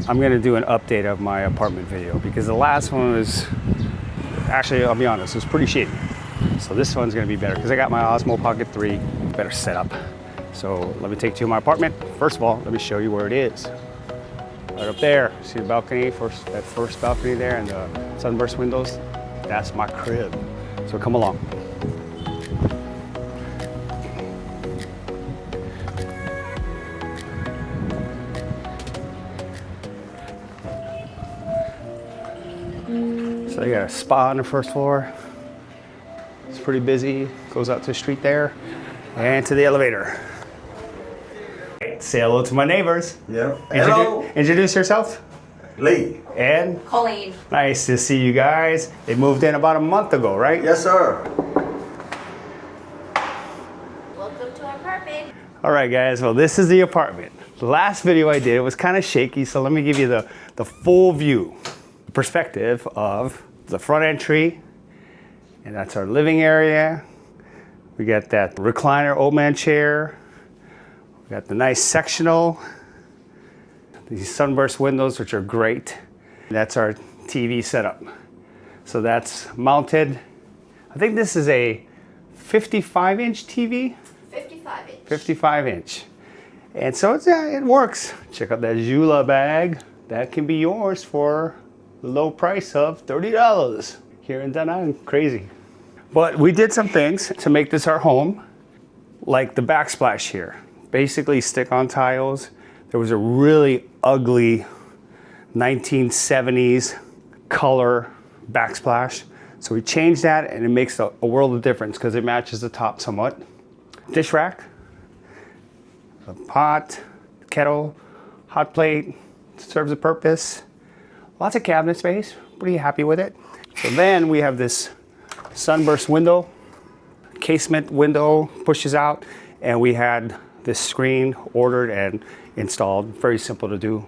I'm gonna do an update of my apartment video because the last one was, actually, I'll be honest, it was pretty shitty. So this one's gonna be better because I got my Osmo Pocket 3, better setup. So let me take you to my apartment. First of all, let me show you where it is. Right up there, see the balcony, that first balcony there and the sunburst windows? That's my crib. So come along. So you got a spa on the first floor. It's pretty busy. Goes out to the street there and to the elevator. Say hello to my neighbors. Yeah. Hello. Introduce yourself. Lee. And? Colleen. Nice to see you guys. They moved in about a month ago, right? Yes, sir. Welcome to our apartment. All right, guys. Well, this is the apartment. The last video I did was kind of shaky, so let me give you the full view, perspective of the front entry, and that's our living area. We got that recliner old man chair. We got the nice sectional, these sunburst windows, which are great. That's our TV setup. So that's mounted. I think this is a 55-inch TV. 55-inch. 55-inch. And so it works. Check out that Jula bag. That can be yours for the low price of $30 here in Da Nang. Crazy. But we did some things to make this our home, like the backsplash here. Basically stick-on tiles. There was a really ugly 1970s color backsplash. So we changed that and it makes a world of difference because it matches the top somewhat. Dish rack, a pot, kettle, hot plate, serves a purpose. Lots of cabinet space, pretty happy with it. So then we have this sunburst window, casement window pushes out, and we had this screen ordered and installed. Very simple to do,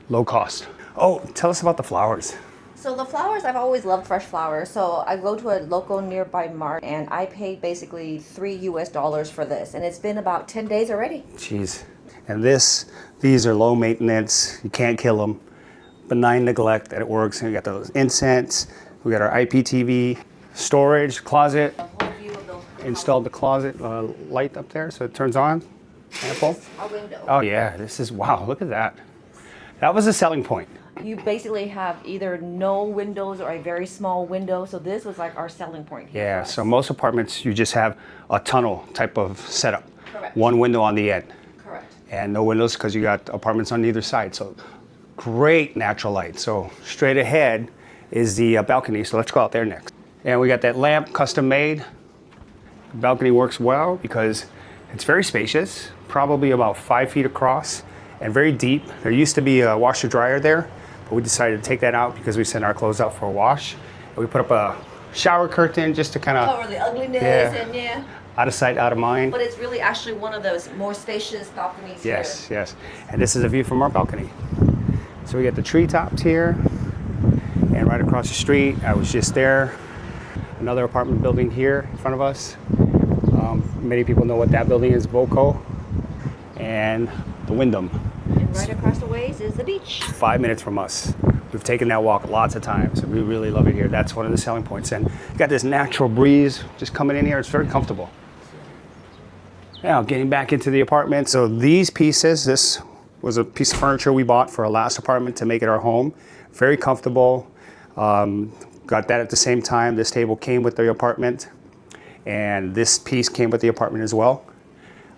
low cost. Oh, tell us about the flowers. So the flowers, I've always loved fresh flowers. So I go to a local nearby mart and I paid basically $3 US for this. And it's been about 10 days already. Jeez. And these are low maintenance. You can't kill them. Benign neglect that it works. And we got those incense. We got our IPTV storage closet. Installed the closet light up there so it turns on. Ample. Our window. Oh yeah, this is, wow, look at that. That was a selling point. You basically have either no windows or a very small window. So this was like our selling point here. Yeah, so most apartments you just have a tunnel type of setup. Correct. One window on the end. Correct. And no windows because you got apartments on either side. So great natural light. So straight ahead is the balcony. So let's go out there next. And we got that lamp custom made. The balcony works well because it's very spacious, probably about 5 feet across and very deep. There used to be a washer dryer there, but we decided to take that out because we sent our clothes out for a wash. And we put up a shower curtain just to kind of cover the ugliness and yeah. Out of sight, out of mind. But it's really actually one of those more spacious balconies here. Yes. And this is a view from our balcony. So we got the treetops here and right across the street, I was just there. Another apartment building here in front of us. Many people know what that building is, Voco, and the Wyndham. And right across the ways is the beach. 5 minutes from us. We've taken that walk lots of times. We really love it here. That's one of the selling points. And you got this natural breeze just coming in here. It's very comfortable. Now, getting back into the apartment. So these pieces, this was a piece of furniture we bought for our last apartment to make it our home. Very comfortable. Got that at the same time. This table came with the apartment. And this piece came with the apartment as well.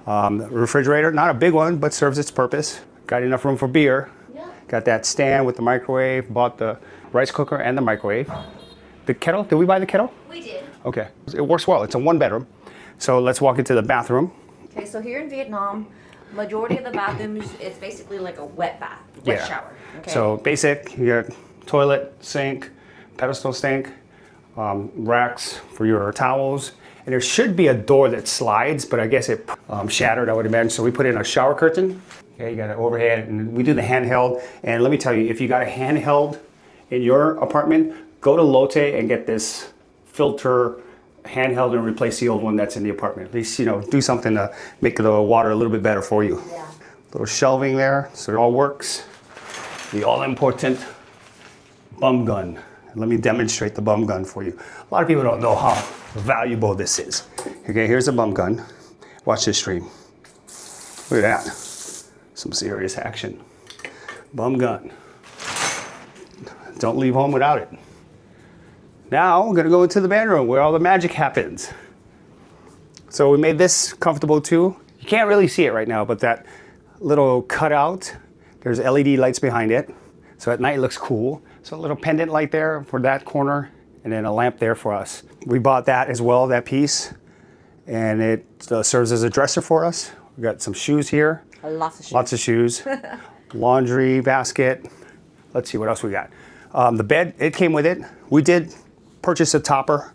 Refrigerator, not a big one, but serves its purpose. Got enough room for beer. Yeah. Got that stand with the microwave, bought the rice cooker and the microwave. The kettle, did we buy the kettle? We did. Okay, it works well. It's a 1-bedroom. So let's walk into the bathroom. Okay, so here in Vietnam, majority of the bathrooms, it's basically like a wet bath, wet shower. Okay. So basic, you got toilet, sink, pedestal sink, racks for your towels. And there should be a door that slides, but I guess it shattered, I would imagine. So we put in a shower curtain. Okay, you got it overhead, and we do the handheld. And let me tell you, if you got a handheld in your apartment, go to Lotte and get this filter handheld and replace the old one that's in the apartment. At least, do something to make the water a little bit better for you. Yeah. Little shelving there, so it all works. the all-important bum gun. Let me demonstrate the bum gun for you. A lot of people don't know how valuable this is. Okay, here's a bum gun. Watch this stream. Look at that. Some serious action. Bum gun. Don't leave home without it. Now we're gonna go into the bedroom where all the magic happens. So we made this comfortable too. You can't really see it right now, but that little cutout, there's LED lights behind it. So at night it looks cool. So a little pendant light there for that corner, and then a lamp there for us. We bought that as well, that piece, and it serves as a dresser for us. We got some shoes here. Lots of shoes. Lots of shoes. Laundry basket. Let's see what else we got. The bed, it came with it. We did purchase a topper.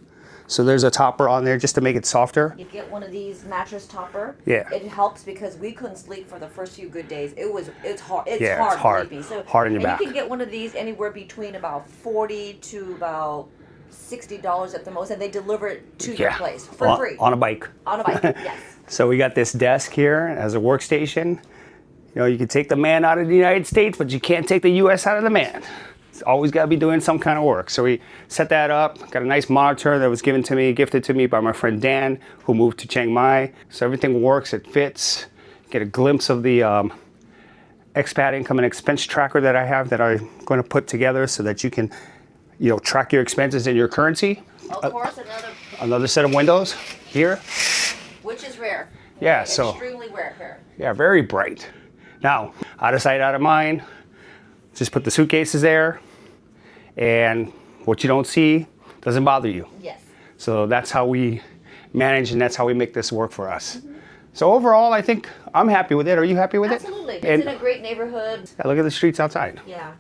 So there's a topper on there just to make it softer. You get one of these mattress topper. Yeah. It helps because we couldn't sleep for the first few good days. It's hard. It's Yeah, hard. it's hard. Sleeping. So, Hard in your and back. you can get one of these anywhere between about $40 to about $60 at the most, and they deliver it to your place for free. On a bike. On a bike, yes. So we got this desk here as a workstation. You know, you can take the man out of the United States, but you can't take the US out of the man. It's always got to be doing some kind of work. So we set that up, got a nice monitor that was gifted to me by my friend Dan, who moved to Chiang Mai. So everything works, it fits. Get a glimpse of the Expat income and expense tracker that I have that I'm going to put together so that you can, you know, track your expenses in your currency. Of course, Another set of windows here. which is rare. Yeah, Okay, so extremely rare here. yeah, very bright. Now, out of sight, out of mind. Just put the suitcases there, and what you don't see doesn't bother you. Yes. So that's how we manage, and that's how we make this work for us. So overall, I think I'm happy with it. Are you happy with Absolutely. it? It's in a great neighborhood. Yeah, look at the streets outside. Yeah.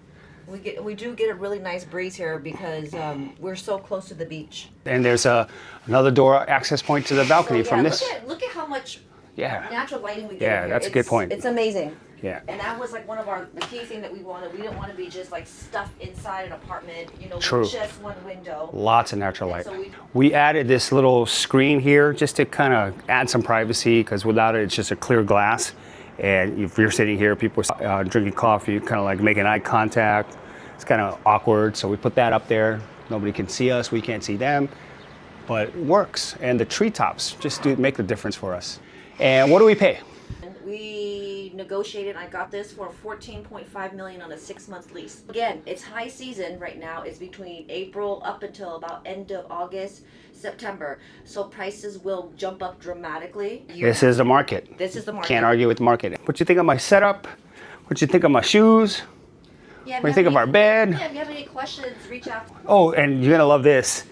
We do get a really nice breeze here because we're so close to the beach. And there's another door access point to the balcony from this. Look at how much Yeah. natural lighting we get. Yeah, here. that's a good point. It's amazing. Yeah. And that was like one of the key thing that we wanted. We didn't want to be just like stuffed inside an apartment, you know, True. with just one window. Lots of natural light. so We added this little screen here just to kind of add some privacy, because without it, it's just a clear glass. And if you're sitting here, people are drinking coffee, kind of like making eye contact. It's kind of awkward. So we put that up there. Nobody can see us. We can't see them. But it works. And the treetops just do make the difference for us. And what do we pay? We negotiated. I got this for $14.5 million on a 6-month lease. Again, it's high season right now. It's between April up until about end of August, September. So prices will jump up dramatically. This is the market. This is the market. Can't argue with the market. What you think of my setup? What you think of my shoes? Yeah, What do you think of our bed? Yeah, if you have any questions, reach out. Oh, and you're gonna love this.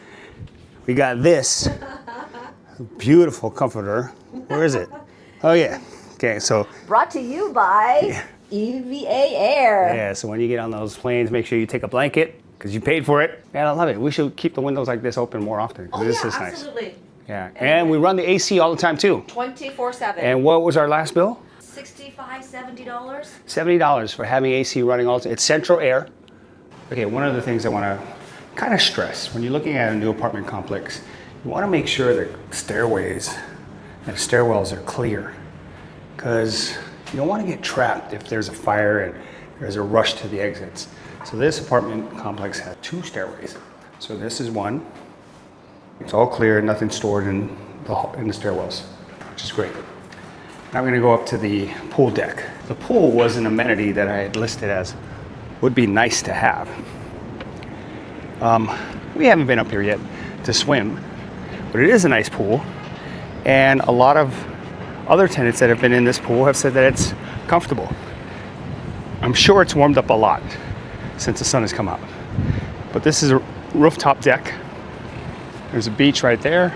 We got this beautiful comforter. Where is it? Oh yeah. Okay, so Brought to you by EVA Air. yeah, so when you get on those planes, make sure you take a blanket because you paid for it. And I love it. We should keep the windows like this open more often. 'Cause Oh, this yeah, is nice. absolutely. Yeah, and we run the AC all the time too. 24/7. And what was our last bill? $65, $70. $70 for having AC running all the time. It's central air. Okay, one of the things I want to kind of stress when you're looking at a new apartment complex, you want to make sure that stairways and stairwells are clear, because you don't want to get trapped if there's a fire and there's a rush to the exits. So this apartment complex has 2 stairways. So this is one. It's all clear, nothing stored in the stairwells, which is great. Now we're gonna go up to the pool deck. The pool was an amenity that I had listed as would be nice to have. We haven't been up here yet to swim, but it is a nice pool. And a lot of other tenants that have been in this pool have said that it's comfortable. I'm sure it's warmed up a lot since the sun has come out. But this is a rooftop deck. There's a beach right there.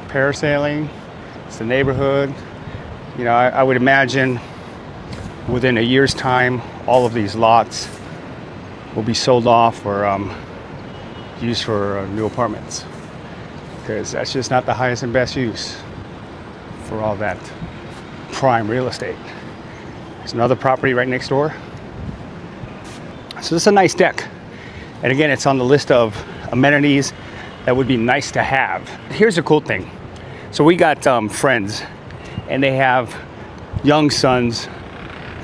Parasailing. It's the neighborhood. You know, I would imagine within a year's time, all of these lots will be sold off or used for new apartments, because that's just not the highest and best use for all that prime real estate. There's another property right next door. So this is a nice deck. And again, it's on the list of amenities that would be nice to have. Here's a cool thing. So we got friends, and they have young sons,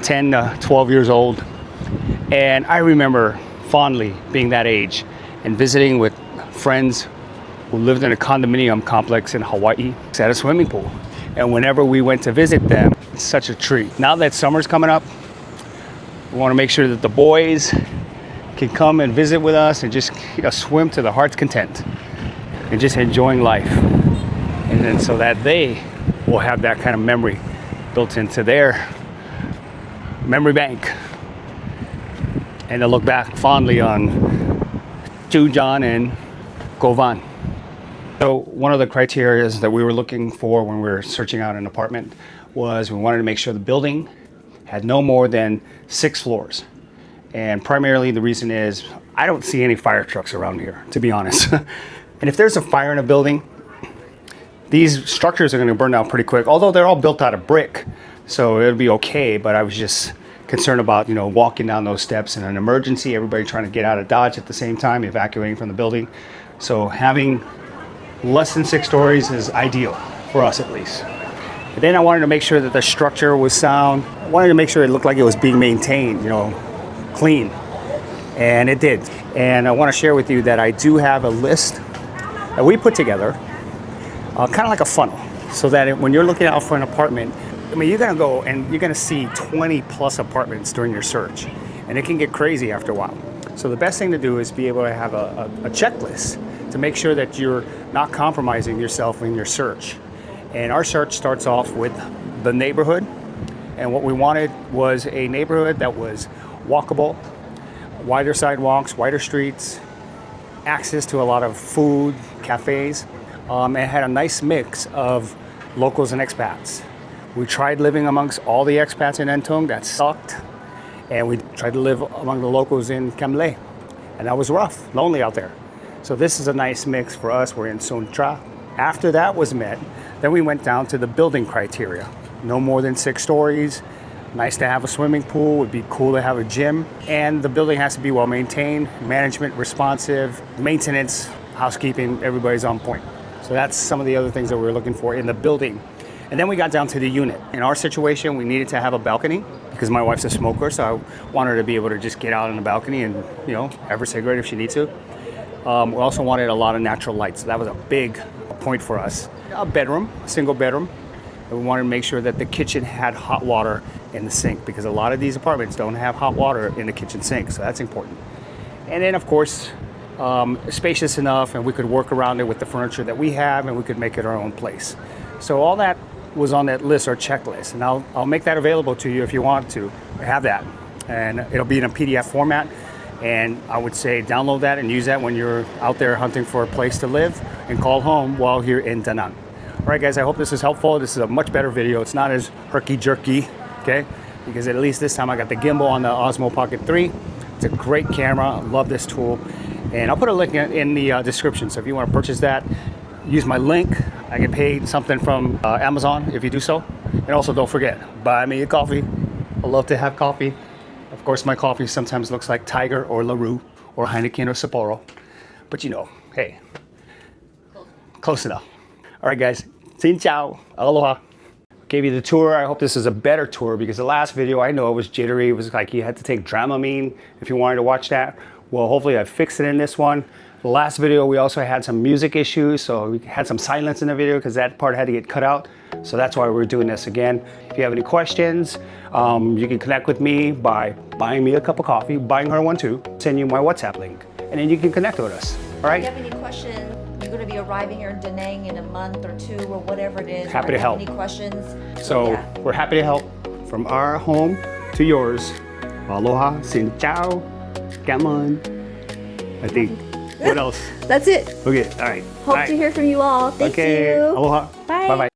10 to 12 years old, And I remember fondly being that age and visiting with friends who lived in a condominium complex in Hawaii. It's at a swimming pool. And whenever we went to visit them, it's such a treat. Now that summer's coming up, we want to make sure that the boys can come and visit with us and just swim to the heart's content and just enjoying life. And then so that they will have that kind of memory built into their memory bank. And they'll look back fondly on Jujan and Govan. So one of the criteria that we were looking for when we were searching out an apartment was we wanted to make sure the building had no more than 6 floors. And primarily the reason is I don't see any fire trucks around here, to be honest. And if there's a fire in a building, these structures are going to burn down pretty quick, although they're all built out of brick, so it'll be okay. But I was just concerned about, walking down those steps in an emergency, everybody trying to get out of Dodge at the same time, evacuating from the building. So having less than 6 stories is ideal for us, at least. And then I wanted to make sure that the structure was sound. I wanted to make sure it looked like it was being maintained, clean. And it did. And I want to share with you that I do have a list that we put together, kind of like a funnel, so that when you're looking out for an apartment, you're going to go and you're going to see 20 plus apartments during your search. And it can get crazy after a while. So the best thing to do is be able to have a checklist to make sure that you're not compromising yourself in your search. And our search starts off with the neighborhood. And what we wanted was a neighborhood that was walkable, wider sidewalks, wider streets, access to a lot of food, cafes. It had a nice mix of locals and expats. We tried living amongst all the expats in Entung. That sucked. And we tried to live among the locals in Kamle. And that was rough, lonely out there. So this is a nice mix for us. We're in Suntra. After that was met, then we went down to the building criteria. No more than 6 stories. Nice to have a swimming pool. Would be cool to have a gym. And the building has to be well maintained, management responsive, maintenance, housekeeping, everybody's on point. So that's some of the other things that we're looking for in the building. And then we got down to the unit. In our situation, we needed to have a balcony because my wife's a smoker, so I want her to be able to just get out on the balcony and, have her cigarette if she needs to. We also wanted a lot of natural light, so that was a big point for us. A bedroom, a single bedroom. And we wanted to make sure that the kitchen had hot water in the sink because a lot of these apartments don't have hot water in the kitchen sink, so that's important. And then, of course, spacious enough and we could work around it with the furniture that we have and we could make it our own place. So all that was on that list or checklist, and I'll make that available to you if you want to have that. And it'll be in a PDF format. And I would say download that and use that when you're out there hunting for a place to live and call home while you're in Da Nang. All right, guys, I hope this is helpful. This is a much better video. It's not as herky-jerky, okay? Because at least this time I got the gimbal on the Osmo Pocket 3. It's a great camera. I love this tool. And I'll put a link in the description. So if you want to purchase that, use my link. I get paid something from Amazon if you do so. And also don't forget, buy me a coffee. I love to have coffee. Of course, my coffee sometimes looks like Tiger or LaRue or Heineken or Sapporo. But hey, close enough. All right, guys. Xin chào. Aloha. Gave you the tour. I hope this is a better tour because the last video, I know it was jittery. It was like you had to take Dramamine if you wanted to watch that. Well, hopefully I fixed it in this one. The last video, we also had some music issues. So we had some silence in the video because that part had to get cut out. So that's why we're doing this again. If you have any questions, you can connect with me by buying me a cup of coffee, buying her one too, send you my WhatsApp link, and then you can connect with us. All right? If you have any questions, you're going to be arriving here in Da Nang in a month or 2 or whatever it is. Happy to help. Any questions? So yeah. We're happy to help from our home to yours. Aloha, xin chào, come on. I think. What else? That's it. Okay, all right. Hope to hear from you all. Thank you. Aloha. Bye. Bye-bye.